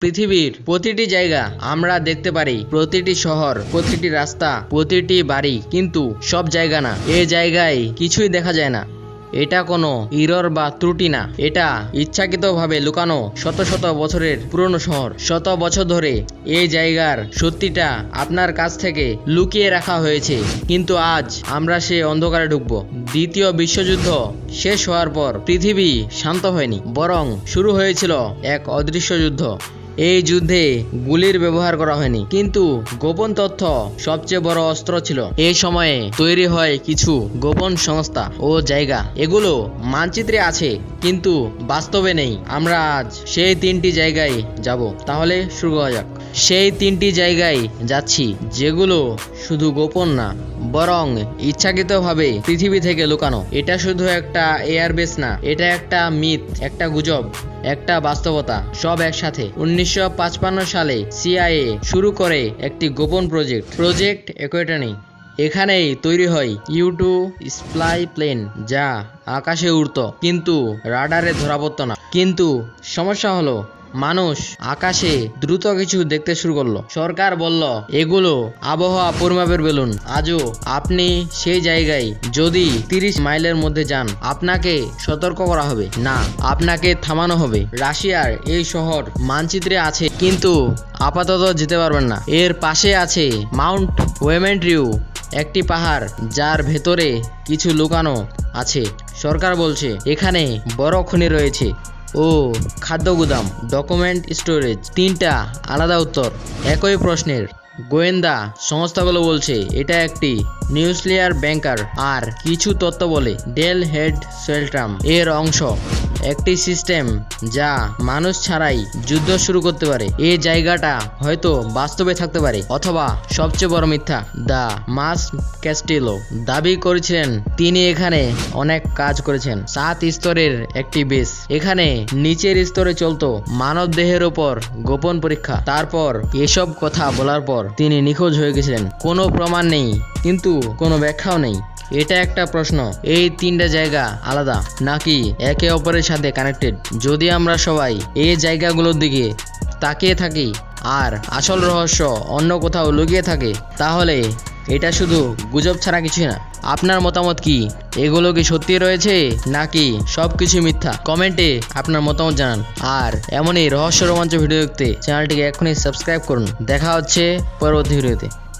পৃথিবীর প্রতিটি জায়গা আমরা দেখতে পারি, প্রতিটি শহর, প্রতিটি রাস্তা, প্রতিটি বাড়ি, কিন্তু সব জায়গা না। এই জায়গায় কিছুই দেখা যায় না। এটা কোনো ইরর বা ত্রুটি না, এটা ইচ্ছাকৃতভাবে লুকানো শত শত বছরের পুরনো শহর। শত বছর ধরে এই জায়গার সত্যিটা আপনার কাছ থেকে লুকিয়ে রাখা হয়েছে, কিন্তু আজ আমরা সে অন্ধকারে ঢুকবো। দ্বিতীয় বিশ্বযুদ্ধ শেষ হওয়ার পর পৃথিবী শান্ত হয়নি, বরং শুরু হয়েছিল এক অদৃশ্য যুদ্ধ। এই যুদ্ধে গুলির ব্যবহার করা হয়নি, কিন্তু গোপন তথ্য সবচেয়ে বড় অস্ত্র ছিল। এই সময়ে তৈরি হয় কিছু গোপন সংস্থা ও জায়গা। এগুলো মানচিত্রে আছে, কিন্তু বাস্তবে নেই। আমরা আজ সেই তিনটি জায়গায় যাব। তাহলে শুরু করা যাক। সেই তিনটি জায়গায় যাচ্ছি যেগুলো শুধু গোপন না, বরং ইচ্ছাকৃতভাবে পৃথিবী থেকে লুকানো। এটা শুধু একটা এয়ারবেস না, এটা একটা মিথ, একটা গুজব, একটা বাস্তবতা, সব একসাথে। 1955 সালে CIA শুরু করে একটি গোপন প্রজেক্ট একুয়েটানি। এখানেই তৈরি হয় U-2 স্পাই প্লেন, যা আকাশে উড়ত কিন্তু রাডারে ধরা পড়ত না। কিন্তু সমস্যা হলো, মানুষ আকাশে দ্রুত কিছু দেখতে শুরু করলো। সরকার বলল এগুলো আবহাওয়া পরিমাপের বেলুন। আজও আপনি সেই জায়গায় যদি 30 মাইলের মধ্যে যান, আপনাকে সতর্ক করা হবে না, আপনাকে থামানো হবে। রাশিয়ার এই শহর মানচিত্রে আছে, কিন্তু আপাতত যেতে পারবেন না। এর পাশে আছে মাউন্ট ওয়েমেন্ট্রিউ, একটি পাহাড় যার ভেতরে কিছু লুকানো আছে। সরকার বলছে এখানে বড় খনি রয়েছে ও খাদ্য গুদাম, ডকুমেন্ট স্টোরেজ। তিনটা আলাদা উত্তর একই প্রশ্নের। গোয়েন্দা সংস্থাগুলো বলছে এটা একটি নিউক্লিয়ার ব্যাংকার, আর কিছু তত্ত্ব বলে ডেল হেড সেলট্রাম এর অংশ, একটি সিস্টেম যা মানুষ ছাড়াই যুদ্ধ শুরু করতে পারে। এই জায়গাটা হয়তো বাস্তবে থাকতে পারে, অথবা সবচেয়ে বড় মিথ্যা। দ্য মাস ক্যাস্টিলো দাবি করেছিলেন তিনি এখানে অনেক কাজ করেছেন। 7 স্তরের একটি বেস। এখানে নিচের স্তরে চলতো মানব দেহের উপর গোপন পরীক্ষা। তারপর এসব কথা বলার পর তিনি নিখোঁজ হয়ে গেছিলেন। কোনো প্রমাণ নেই, কিন্তু কোনো ব্যাখ্যাও নেই। এটা একটা প্রশ্ন, এই তিনটা জায়গা আলাদা নাকি একে অপরের সাথে কানেক্টেড? যদি আমরা সবাই এই জায়গাগুলোর দিকে তাকিয়ে থাকি আর আসল রহস্য অন্য কোথাও লুকিয়ে থাকে, তাহলে এটা শুধু গুজব ছাড়া কিছুই না। আপনার মতামত কি? এগুলো কি সত্যি রয়েছে নাকি সবকিছু মিথ্যা? কমেন্টে আপনার মতামত জানান। আর এমনই রহস্য রোমাঞ্চ ভিডিও দেখতে চ্যানেলটিকে এখনই সাবস্ক্রাইব করুন। দেখা হচ্ছে পরবর্তী ভিডিওতে।